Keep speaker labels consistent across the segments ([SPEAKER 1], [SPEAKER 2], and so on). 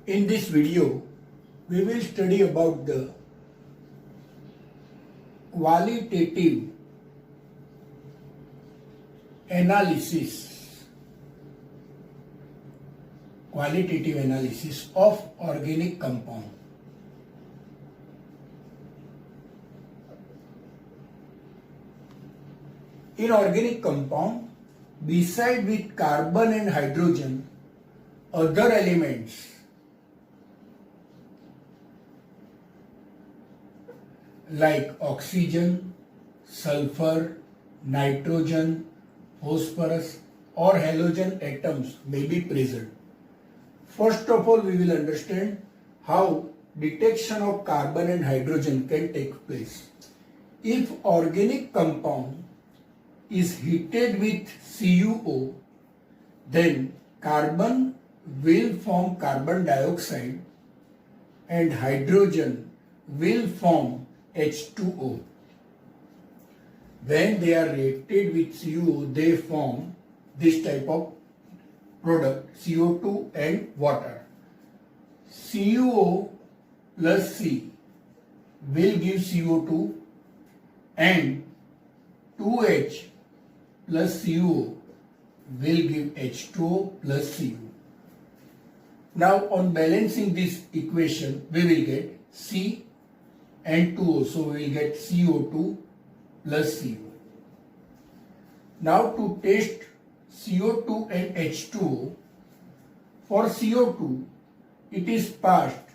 [SPEAKER 1] In this video, we will study about the qualitative analysis of organic compound. In organic compound, beside with carbon and hydrogen, other elements like oxygen, sulfur, nitrogen, phosphorus or halogen atoms may be present. First of all, we will understand how detection of carbon and hydrogen can take place. If organic compound is heated with CuO, then carbon will form carbon dioxide and hydrogen will form H2O. When they are reacted with CuO, they form this type of product, CO2 and water. CuO plus C will give CO2 and 2H plus CuO will give H2O plus Cu. Now on balancing this equation, we will get C and 2O. So we will get CO2 plus Cu. Now to test CO2 and H2O, for CO2 it is passed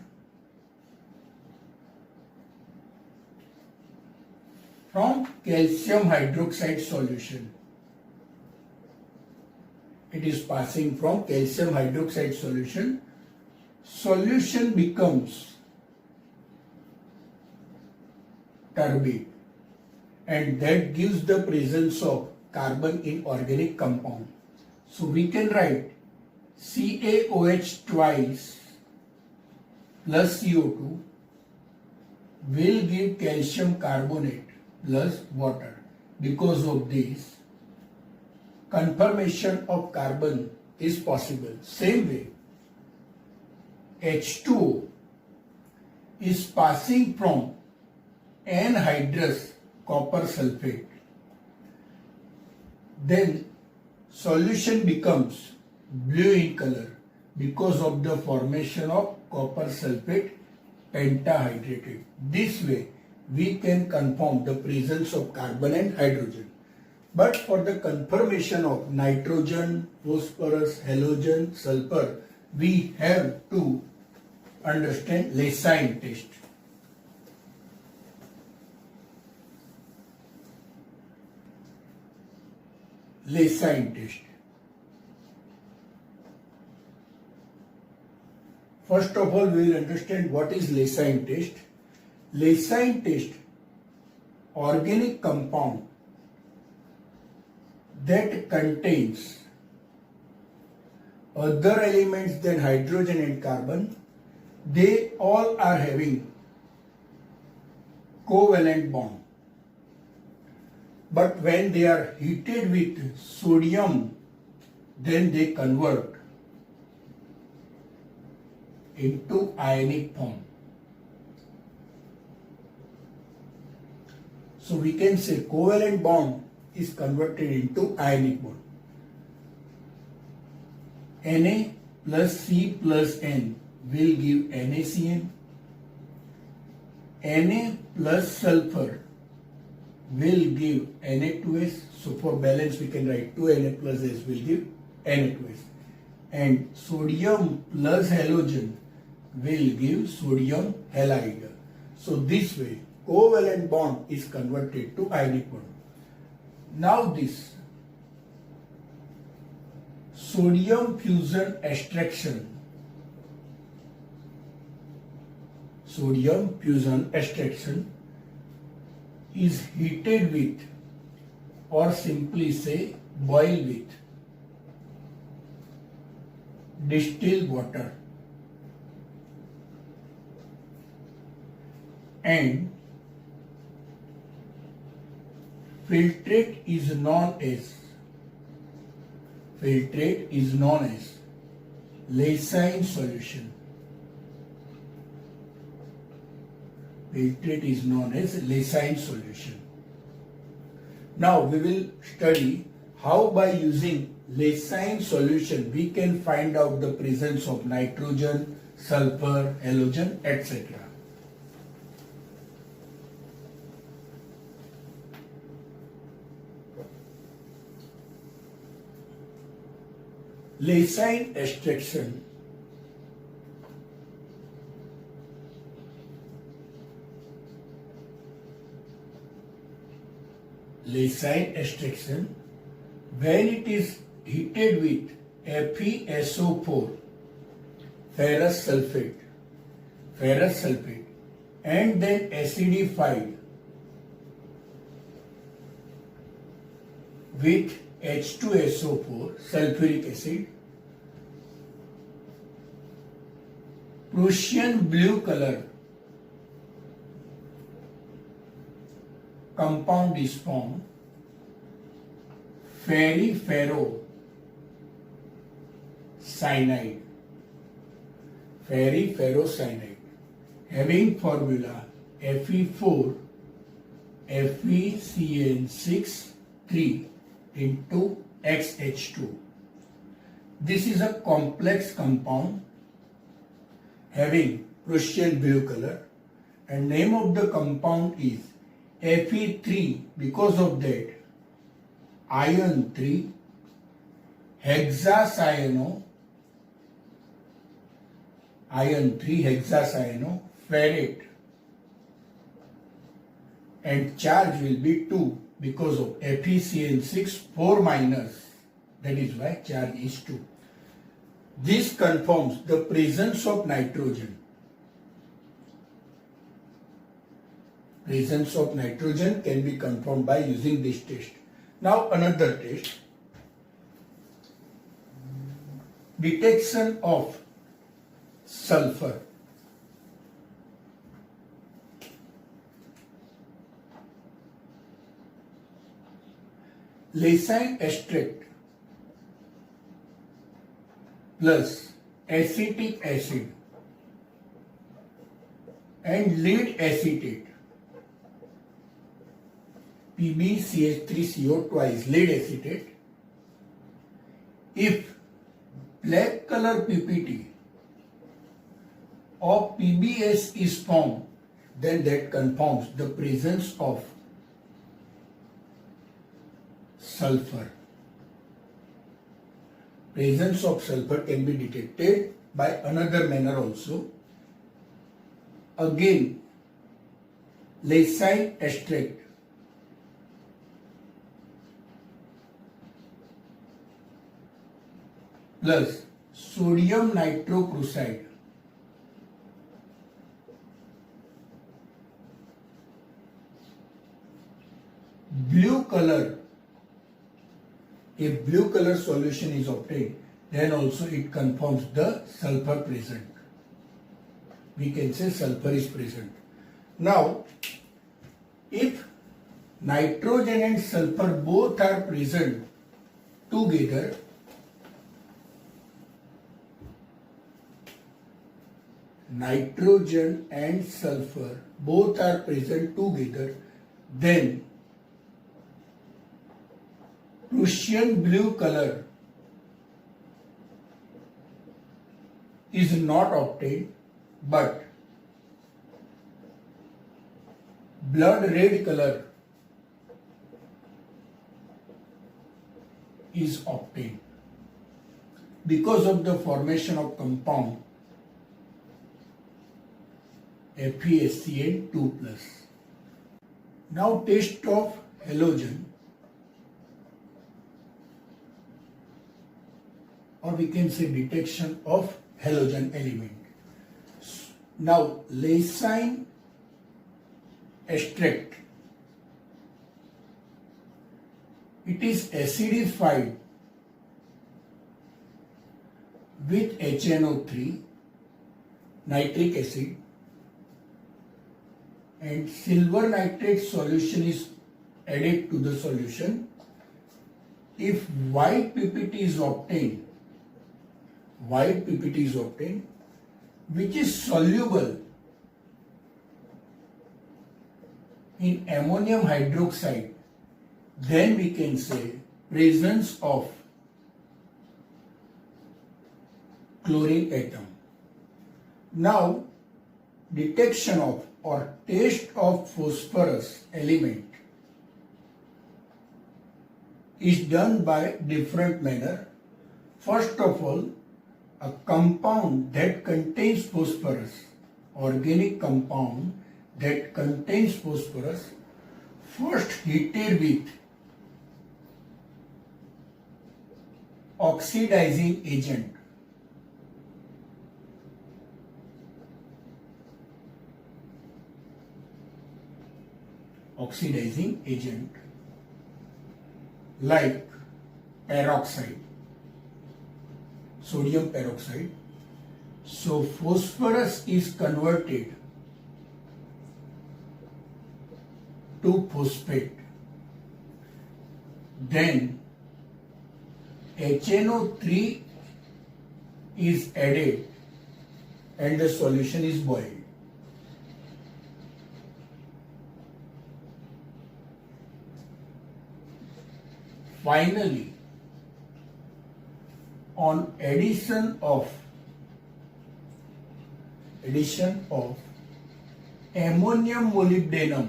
[SPEAKER 1] from calcium hydroxide solution. It is passing from calcium hydroxide solution. Solution becomes turbid and that gives the presence of carbon in organic compound. So we can write CaOH twice plus CO2 will give calcium carbonate plus water. Because of this, conformation of carbon is possible. Same way, H2O is passing from anhydrous copper sulfate. Then solution becomes blue in color because of the formation of copper sulfate pentahydrated. This way we can confirm the presence of carbon and hydrogen. But for the confirmation of nitrogen, phosphorus, halogen, sulfur, we have to understand Leysin test. Leysin test. First of all, we will understand what is Leysin test. Leysin test, organic compound that contains other elements than hydrogen and carbon, they all are having covalent bond. But when they are heated with sodium, then they convert into ionic form. So we can say covalent bond is converted into ionic bond. Na plus C plus N will give NaCN. Na plus sulfur will give Na2S. So for balance we can write 2Na plus S will give Na2S. And sodium plus halogen will give sodium halide. So this way covalent bond is converted to ionic bond. Now this sodium fusion extraction is heated with, or simply say boil with, distilled water, and filtrate is known as Leysin solution. filtrate is known as Leysin solution. Now we will study how by using Leysin solution we can find out the presence of nitrogen, sulfur, halogen, etc. Leysin extraction when it is heated with FeSO4 ferrous sulfate and then acidified with H2SO4 sulfuric acid, Prussian blue color compound is formed, ferriferrocyanide, having formula Fe4 FeCN6 3 into XH2. This is a complex compound having Prussian blue color, and name of the compound is Fe3. Because of that, iron 3 hexacyano ferrate, and charge will be 2 because of FeCN6 4 minus, that is why charge is 2. This confirms the presence of nitrogen. Presence of nitrogen can be confirmed by using this test. Now another test. Detection of sulfur. Leysin extract plus acetic acid and lead acetate, PbCH3CO twice, lead acetate. If black color PPT of PbS is formed, then that confirms the presence of sulfur. Presence of sulfur can be detected by another manner also. Again, Leysin extract plus sodium nitrochloride blue color. If blue color solution is obtained, then also it confirms the sulfur present. We can say sulfur is present. Now, if nitrogen and sulfur both are present together, nitrogen and sulfur both are present together, then Prussian blue color is not obtained, but blood red color is obtained because of the formation of compound FeSCN2+. Now test of halogen, or we can say detection of halogen element. Now Leysin extract, it is acidified with HNO3, nitric acid, and silver nitrate solution is added to the solution. If white PPT is obtained, which is soluble in ammonium hydroxide, then we can say presence of chlorine atom. Now, detection of or taste of phosphorus element is done by different manner. First of all, a compound that contains phosphorus, organic compound that contains phosphorus, first heated with oxidizing agent. Oxidizing agent like peroxide, sodium peroxide. So phosphorus is converted to phosphate. Then HNO3 is added and the solution is boiled. Finally, on addition of ammonium molybdenum,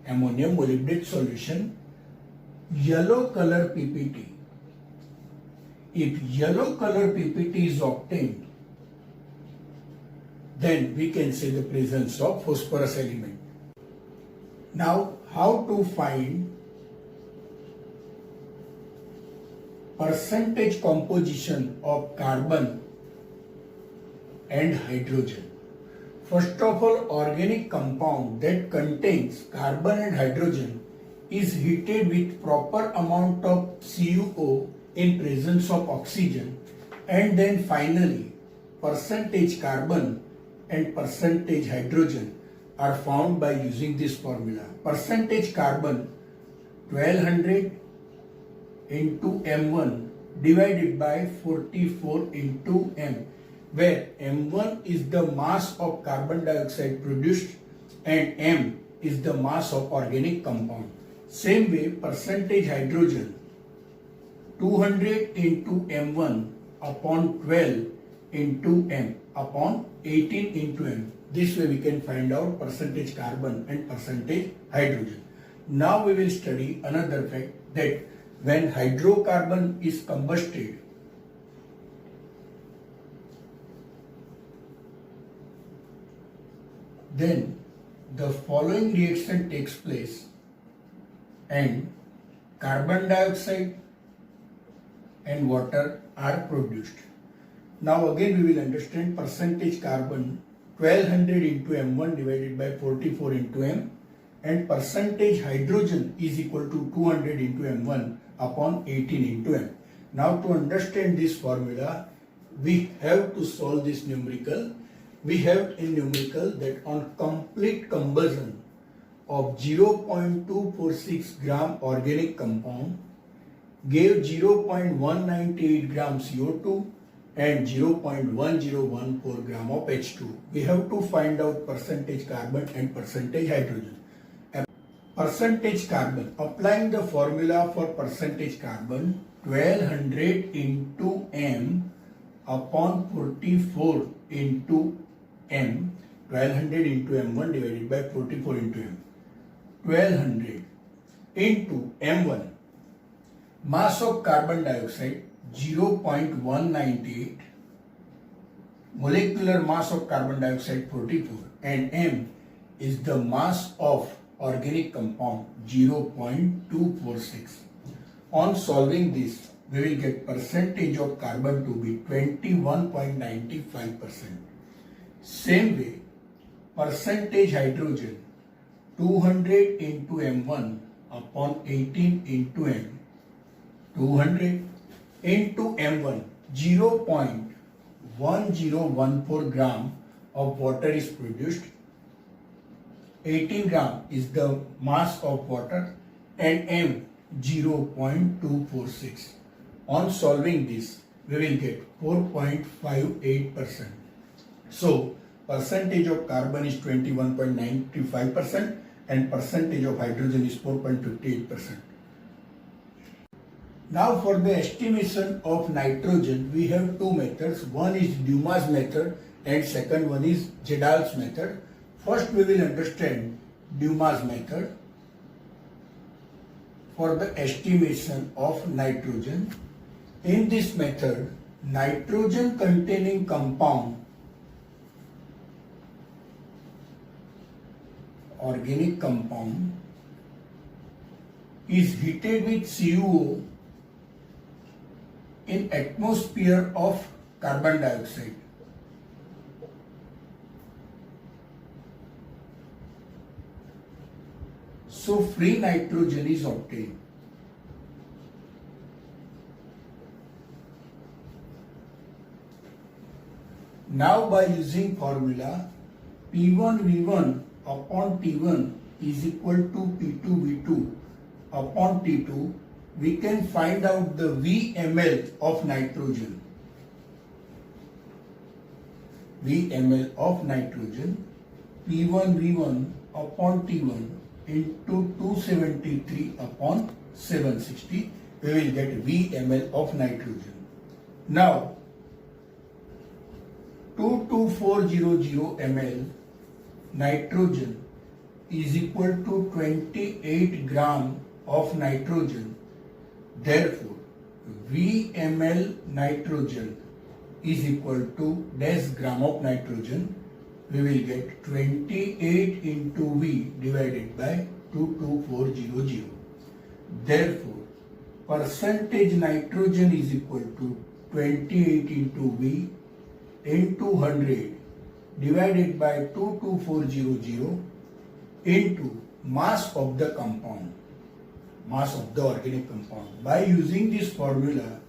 [SPEAKER 1] ammonium molybdenate solution, yellow color PPT. If yellow color PPT is obtained, then we can say the presence of phosphorus element. Now, how to find percentage composition of carbon and hydrogen? First of all, organic compound that contains carbon and hydrogen is heated with proper amount of CuO in presence of oxygen, and then finally percentage carbon and percentage hydrogen are found by using this formula. Percentage carbon 1200 into M1 divided by 44 into M, where M1 is the mass of carbon dioxide produced and M is the mass of organic compound. Same way, percentage hydrogen 200 into M1 upon 12 into M upon 18 into M. This way we can find out percentage carbon and percentage hydrogen. Now we will study another fact, that when hydrocarbon is combusted, then the following reaction takes place and carbon dioxide and water are produced. Now again we will understand percentage carbon 1200 into M1 divided by 44 into M, and percentage hydrogen is equal to 200 into M1 upon 18 into M. Now to understand this formula, we have to solve this numerical. We have in numerical that on complete combustion of 0.246 gram organic compound gave 0.198 gram CO2 and 0.1014 gram of H2. We have to find out percentage carbon and percentage hydrogen. Percentage carbon, applying the formula for percentage carbon, 1200 into M upon 44 into M, 1200 into M1 divided by 44 into M. 1200 into M1, mass of carbon dioxide 0.198, molecular mass of carbon dioxide 44, and M is the mass of organic compound 0.246. On solving this, we will get percentage of carbon to be 21.95%. Same way, percentage hydrogen 200 into M1 upon 18 into M, 200 into M1, 0.1014 gram of water is produced, 18 gram is the mass of water, and M 0.246. On solving this, we will get 4.58%. So percentage of carbon is 21.95% and percentage of hydrogen is 4.58%. Now for the estimation of nitrogen, we have two methods. One is Dumas method and second one is Jindal's method. First we will understand Dumas method for the estimation of nitrogen. In this method, nitrogen containing compound, organic compound, is heated with CuO in atmosphere of carbon dioxide. So free nitrogen is obtained. Now by using formula P1V1 upon T1 is equal to P2V2 upon T2, we can find out the VML of nitrogen. VML of nitrogen, P1V1 upon T1 into 273 upon 760, we will get VML of nitrogen. Now 22400 ml nitrogen is equal to 28 gram of nitrogen. Therefore, VML nitrogen is equal to dash gram of nitrogen. We will get 28 into V divided by 22400. Therefore, percentage nitrogen is equal to 28 into V into 100 divided by 22400 into mass of the compound, mass of the organic compound. By using this formula,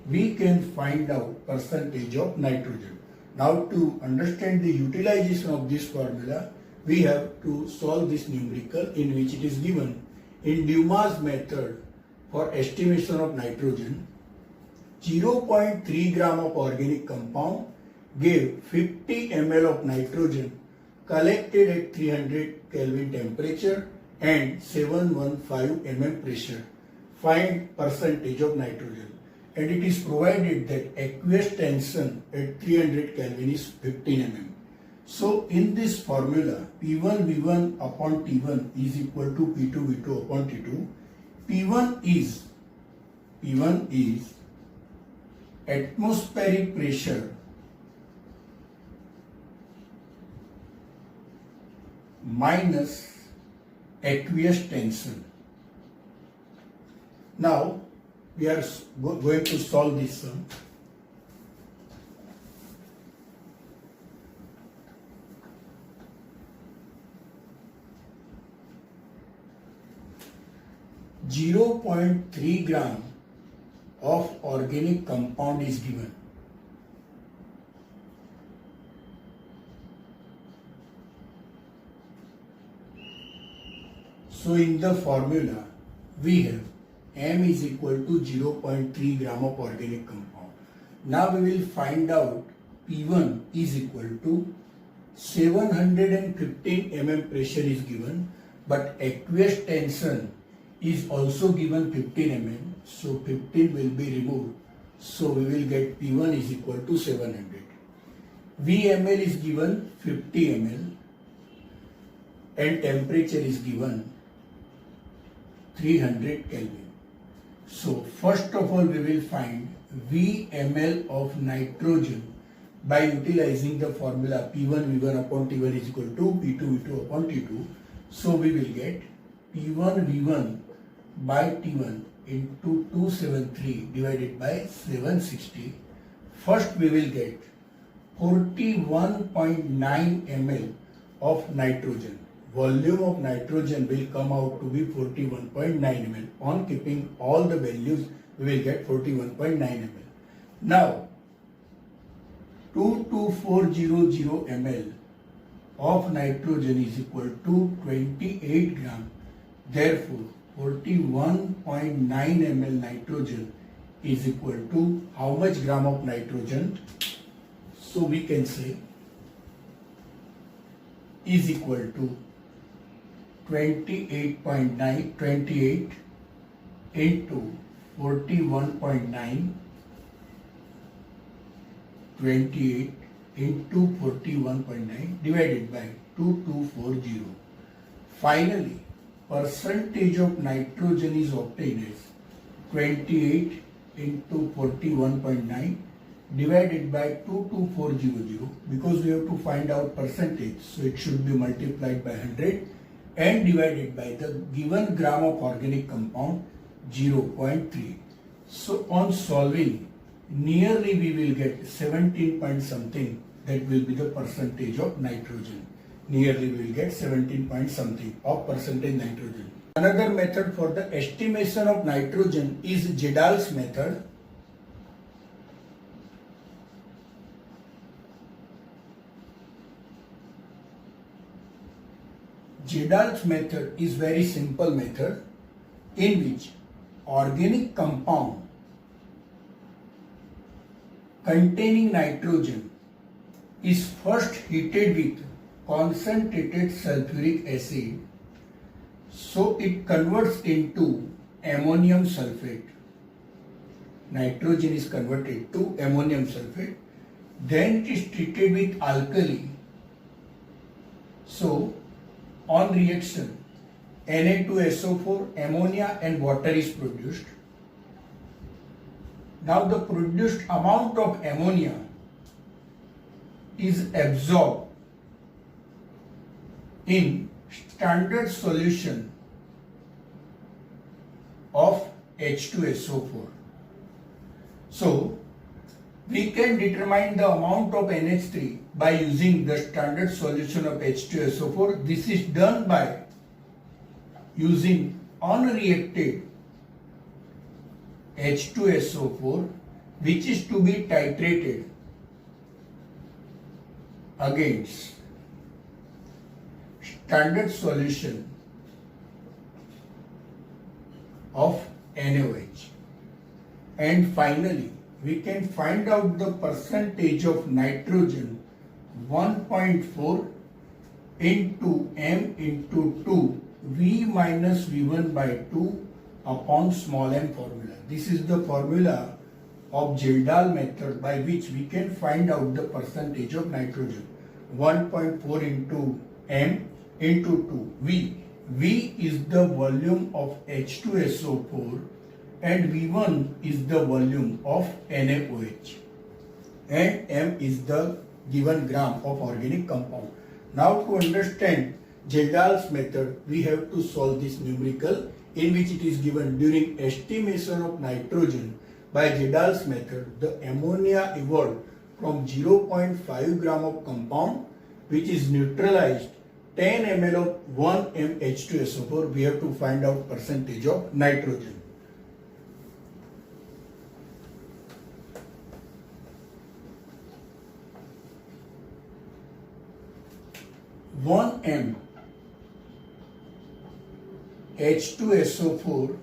[SPEAKER 1] we can find out percentage of nitrogen. Now to understand the utilization of this formula, we have to solve this numerical in which it is given. In Dumas method for estimation of nitrogen, 0.3 gram of organic compound gave 50 ml of nitrogen collected at 300 Kelvin temperature and 715 mm pressure. Find percentage of nitrogen. And it is provided that aqueous tension at 300 Kelvin is 15 mm. So in this formula, P1V1 upon T1 is equal to P2V2 upon T2. P1 is atmospheric pressure minus aqueous tension. Now we are going to solve this sum. .3 gram of organic compound is given. So in the formula, we have M is equal to 0.3 gram of organic compound. Now we will find out P1 is equal to 715 mm pressure is given, but aqueous tension is also given 15 mm. So 15 will be removed. So we will get P1 is equal to 700. VML is given 50 ml and temperature is given 300 Kelvin. So first of all we will find VML of nitrogen by utilizing the formula P1V1 upon T1 is equal to P2V2 upon T2. So we will get P1V1 by T1 into 273 divided by 760. First we will get 41.9 ml of nitrogen. Volume of nitrogen will come out to be 41.9 ml. On keeping all the values, we will get 41.9 ml. Now, 22400 ml of nitrogen is equal to 28 gram. Therefore, 41.9 ml nitrogen is equal to how much gram of nitrogen? So we can say is equal to 28 into 41.9, 28 into 41.9 divided by 2240. Finally, percentage of nitrogen is obtained as 28 into 41.9 divided by 22400, because we have to find out percentage, so it should be multiplied by 100 and divided by the given gram of organic compound 0.3. So on solving, nearly we will get 17 point something, that will be the percentage of nitrogen. Nearly we will get 17 point something of percentage nitrogen. Another method for the estimation of nitrogen is Jindal's method. Jindal's method is very simple method in which organic compound containing nitrogen is first heated with concentrated sulfuric acid, so it converts into ammonium sulfate. Nitrogen is converted to ammonium sulfate. Then it is treated with alkali. So on reaction, Na2SO4, ammonia and water is produced. Now the produced amount of ammonia is absorbed in standard solution of H2SO4. So we can determine the amount of NH3 by using the standard solution of H2SO4. This is done by using unreacted H2SO4, which is to be titrated against standard solution of NaOH. And finally, we can find out the percentage of nitrogen 1.4 into m into 2 V minus V1 by 2 upon small m formula. This is the formula of Jindal method by which we can find out the percentage of nitrogen. 1.4 into m into 2 V. V is the volume of H2SO4 and V1 is the volume of NaOH, and m is the given gram of organic compound. Now to understand Jindal's method, we have to solve this numerical, in which it is given during estimation of nitrogen by Jindal's method, the ammonia evolved from 0.5 gram of compound, which is neutralized 10 ml of 1 m H2SO4. We have to find out percentage of nitrogen. One m H2SO4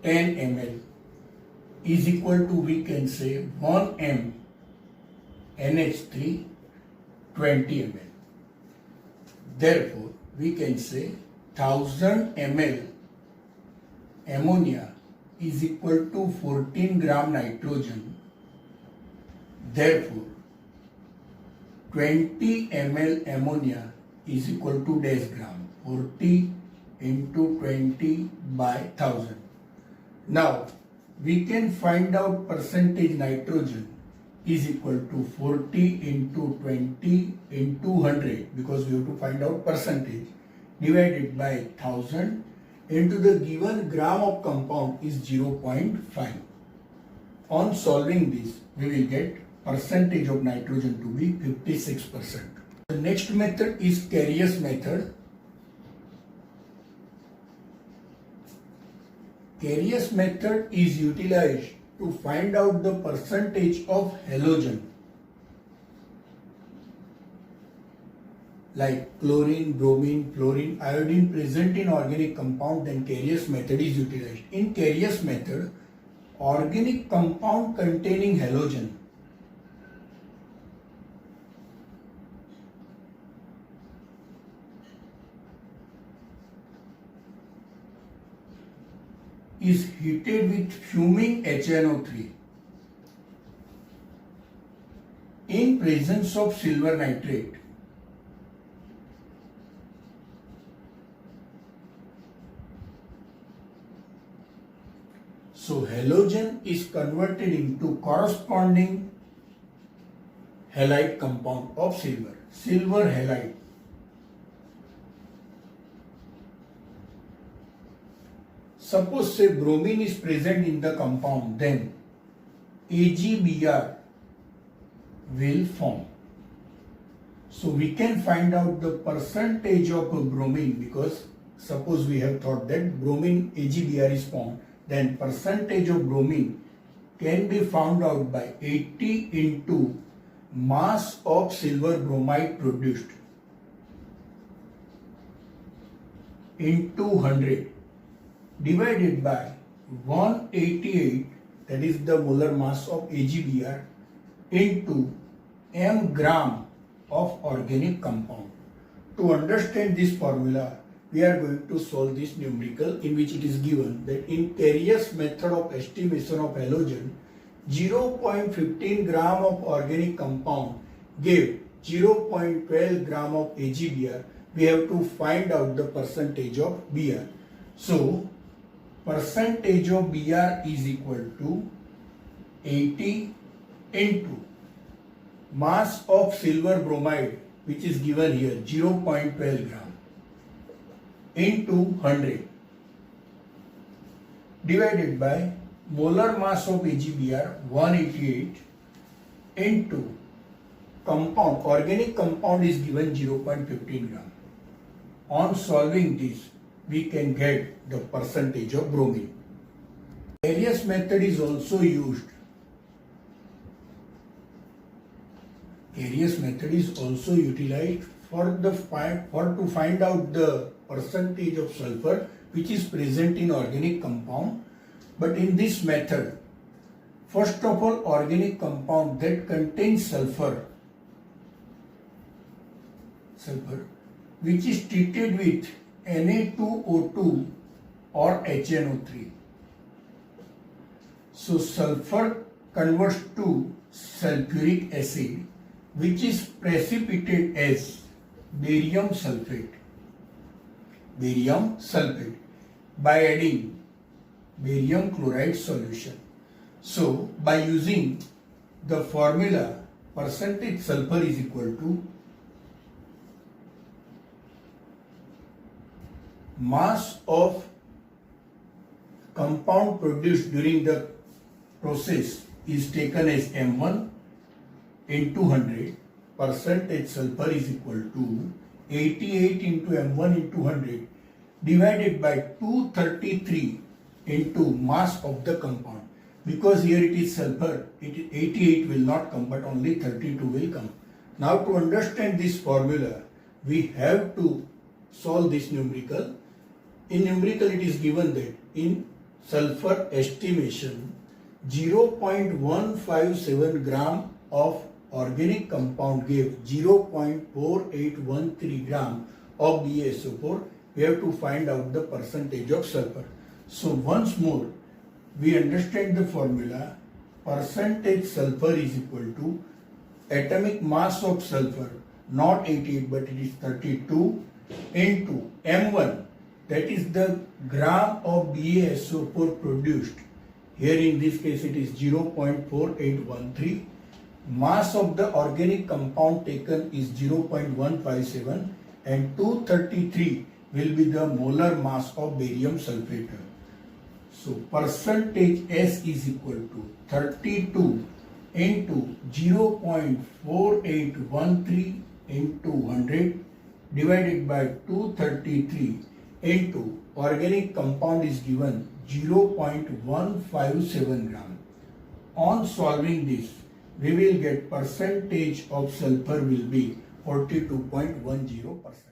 [SPEAKER 1] 10 ml is equal to, we can say, 1 m NH3 20 ml. Therefore, we can say 1000 ml ammonia is equal to 14 gram nitrogen. Therefore, 20 ml ammonia is equal to dash gram. 40 into 20 by 1000. Now, we can find out percentage nitrogen is equal to 40 into 20 into 100, because we have to find out percentage, divided by 1000 into the given gram of compound is 0.5. On solving this, we will get percentage of nitrogen to be 56%. The next method is Carius method. Carius method is utilized to find out the percentage of halogen like chlorine, bromine, fluorine, iodine present in organic compound. Then Carius method is utilized. In Carius method, organic compound containing halogen is heated with fuming HNO3 in presence of silver nitrate. So halogen is converted into corresponding halide compound of silver, silver halide. Suppose say bromine is present in the compound, then AgBr will form. So we can find out the percentage of bromine, because suppose we have thought that bromine AgBr is formed, then percentage of bromine can be found out by 80 into mass of silver bromide produced into 100 divided by 188, that is the molar mass of AgBr, into m gram of organic compound. To understand this formula, we are going to solve this numerical, in which it is given that in Carrier's method of estimation of halogen, 0.15 gram of organic compound gave 0.12 gram of AgBr. We have to find out the percentage of Br. So, percentage of Br is equal to 80 into mass of silver bromide, which is given here 0.12 gram, into 100 divided by molar mass of AgBr 188 into compound, organic compound is given 0.15 gram. On solving this, we can get the percentage of bromine. Various method is also used. Various method is also utilized to find out the percentage of sulfur which is present in organic compound. But in this method, first of all, organic compound that contains sulfur which is treated with Na2O2 or HNO3. So sulfur converts to sulfuric acid, which is precipitated as barium sulfate by adding barium chloride solution. So by using the formula, percentage sulfur is equal to mass of compound produced during the process is taken as M1 into 100. Percentage sulfur is equal to 88 into M1 into 100 divided by 233 into mass of the compound. Because here it is sulfur, 88 will not come, but only 32 will come. Now to understand this formula, we have to solve this numerical. In numerical, it is given that in sulfur estimation, 0.157 gram of organic compound gave 0.4813 gram of BaSO4. We have to find out the percentage of sulfur. So once more, we understand the formula. Percentage sulfur is equal to atomic mass of sulfur, not 88 but it is 32, into M1, that is the gram of BaSO4 produced. Here in this case it is 0.4813. Mass of the organic compound taken is 0.157 and 233 will be the molar mass of barium sulfate. So percentage S is equal to 32 into 0.4813 into 100 divided by 233 into organic compound is given 0.157 gram. On solving this, we will get percentage of sulfur will be 42.10%.